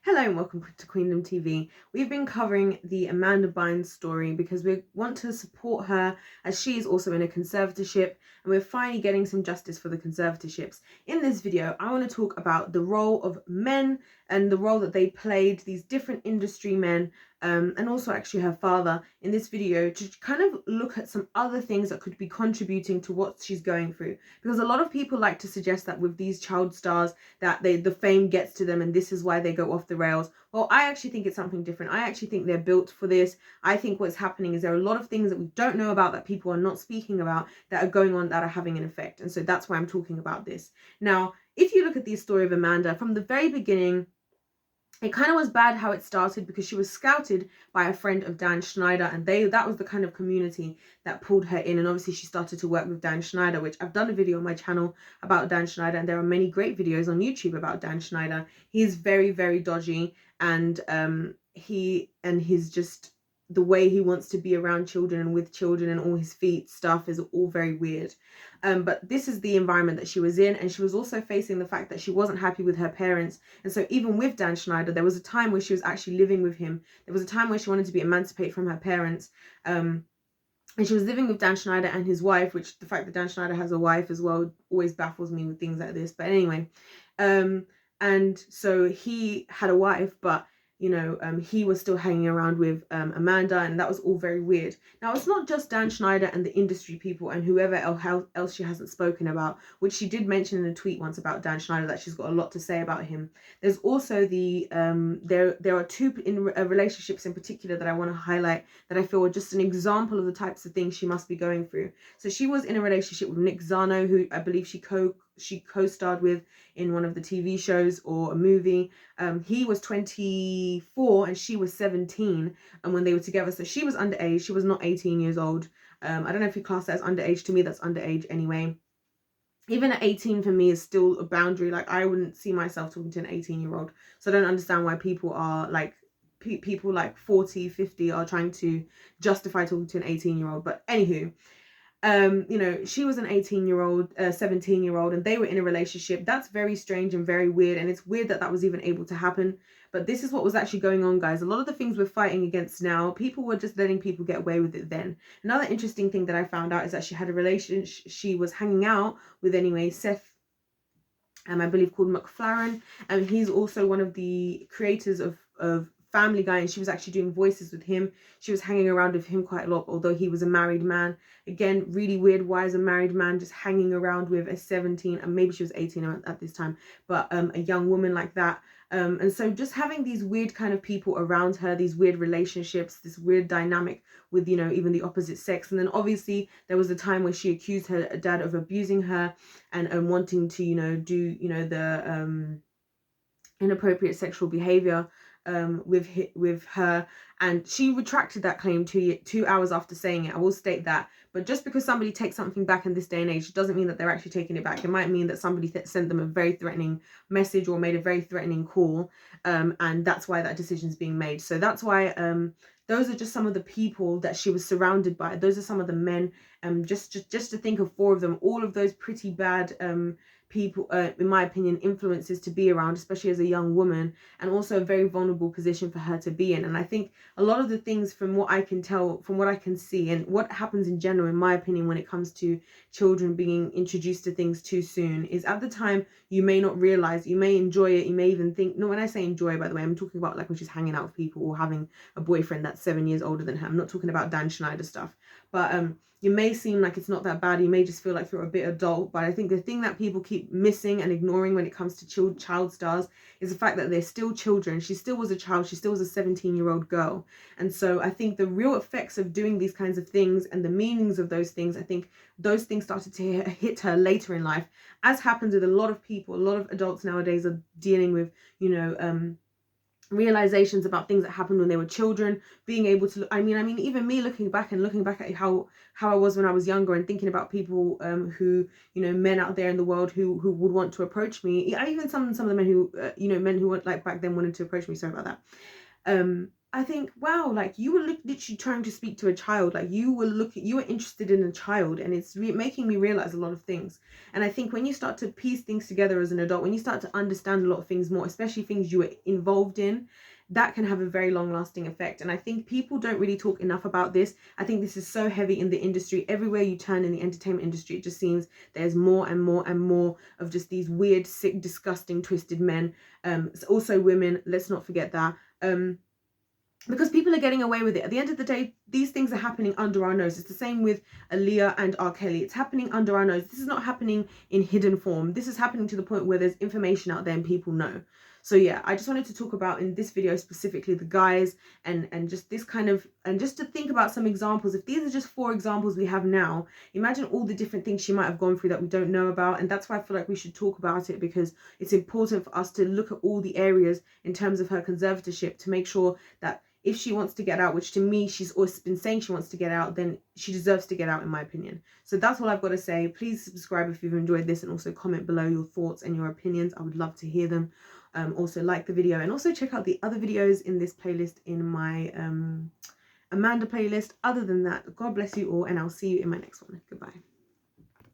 Hello and welcome to Queendom TV. We've been covering the Amanda Bynes story because we want to support her as she is also in a conservatorship and we're finally getting some justice for the conservatorships. In this video, I want to talk about the role of men and the role that they played, these different industry men, and also actually her father in this video, to kind of look at some other things that could be contributing to what she's going through. Because a lot of people like to suggest that with these child stars that the fame gets to them and this is why they go off the rails. Well, I actually think it's something different. I actually think they're built for this. I think what's happening is there are a lot of things that we don't know about, that people are not speaking about, that are going on, that are having an effect. And so that's why I'm talking about this. Now, if you look at the story of Amanda from the very beginning, it kind of was bad how it started because she was scouted by a friend of Dan Schneider, and that was the kind of community that pulled her in. And obviously she started to work with Dan Schneider, which I've done a video on my channel about Dan Schneider, and there are many great videos on YouTube about Dan Schneider. He is very, very dodgy, and he's just, the way he wants to be around children and with children and all his feet stuff is all very weird. But this is the environment that she was in, and she was also facing the fact that she wasn't happy with her parents. And so even with Dan Schneider, there was a time where she was actually living with him. There was a time where she wanted to be emancipated from her parents. And she was living with Dan Schneider and his wife, which the fact that Dan Schneider has a wife as well always baffles me with things like this. But anyway, and so he had a wife, but he was still hanging around with Amanda, and that was all very weird. Now, it's not just Dan Schneider and the industry people and whoever else she hasn't spoken about, which she did mention in a tweet once about Dan Schneider, that she's got a lot to say about him. There's also the there are two relationships in particular that I want to highlight that I feel are just an example of the types of things she must be going through. So she was in a relationship with Nick Zano, who I believe she co-starred with in one of the TV shows or a movie. He was 24 and she was 17, and when they were together, so she was underage. She was not 18 years old. I don't know if you class that as underage. To me, that's underage anyway. Even at 18 for me is still a boundary. Like, I wouldn't see myself talking to an 18-year-old. So I don't understand why people are like, people like 40, 50 are trying to justify talking to an 18-year-old. But anywho, she was an 18-year-old, 17-year-old, and they were in a relationship. That's very strange and very weird, and it's weird that that was even able to happen. But this is what was actually going on, guys. A lot of the things we're fighting against now, people were just letting people get away with it then. Another interesting thing that I found out is that she had a relationship, she was hanging out with, anyway, Seth, I believe called McLaren, and he's also one of the creators of Family Guy, and she was actually doing voices with him. She was hanging around with him quite a lot, although he was a married man. Again, really weird. Why is a married man just hanging around with a 17, and maybe she was 18 at this time, but a young woman like that? And so just having these weird kind of people around her, these weird relationships, this weird dynamic with, even the opposite sex. And then obviously there was a time where she accused her dad of abusing her and wanting to, do, the inappropriate sexual behavior with her, and she retracted that claim 2 hours after saying it. I will state that. But just because somebody takes something back in this day and age doesn't mean that they're actually taking it back. It might mean that somebody sent them a very threatening message or made a very threatening call, and that's why that decision is being made. So that's why those are just some of the people that she was surrounded by. Those are some of the men, just to think of 4 of them, all of those pretty bad people, in my opinion, influences to be around, especially as a young woman, and also a very vulnerable position for her to be in. And I think a lot of the things, from what I can tell, from what I can see, and what happens in general, in my opinion, when it comes to children being introduced to things too soon, is at the time you may not realize, you may enjoy it, you may even think, no, when I say enjoy, by the way, I'm talking about like when she's hanging out with people or having a boyfriend that's 7 years older than her. I'm not talking about Dan Schneider stuff. But you may seem like it's not that bad. You may just feel like you're a bit adult. But I think the thing that people keep missing and ignoring when it comes to child stars is the fact that they're still children. She still was a child. She still was a 17-year-old girl. And so I think the real effects of doing these kinds of things and the meanings of those things, I think those things started to hit her later in life, as happens with a lot of people. A lot of adults nowadays are dealing with, realizations about things that happened when they were children, being able to, I mean even me looking back at how I was when I was younger, and thinking about people who, men out there in the world who would want to approach me. I even some of the men who men who, like, back then wanted to approach me. Sorry about that. I think, wow, like you were literally trying to speak to a child, like you were interested in a child, and it's making me realize a lot of things. And I think when you start to piece things together as an adult, when you start to understand a lot of things more, especially things you were involved in, that can have a very long lasting effect. And I think people don't really talk enough about this. I think this is so heavy in the industry. Everywhere you turn in the entertainment industry, it just seems there's more and more and more of just these weird, sick, disgusting, twisted men. Also women, let's not forget that. Because people are getting away with it. At the end of the day, these things are happening under our nose. It's the same with Aaliyah and R. Kelly. It's happening under our nose. This is not happening in hidden form. This is happening to the point where there's information out there and people know. So yeah, I just wanted to talk about in this video specifically the guys and just this kind of, and just to think about some examples. If these are just 4 examples we have now, imagine all the different things she might have gone through that we don't know about. And that's why I feel like we should talk about it, because it's important for us to look at all the areas in terms of her conservatorship to make sure that if she wants to get out, which to me she's always been saying she wants to get out, then she deserves to get out, in my opinion. So that's all I've got to say. Please subscribe if you've enjoyed this, and also comment below your thoughts and your opinions. I would love to hear them. Also like the video, and also check out the other videos in this playlist, in my Amanda playlist. Other than that, God bless you all, and I'll see you in my next one. Goodbye.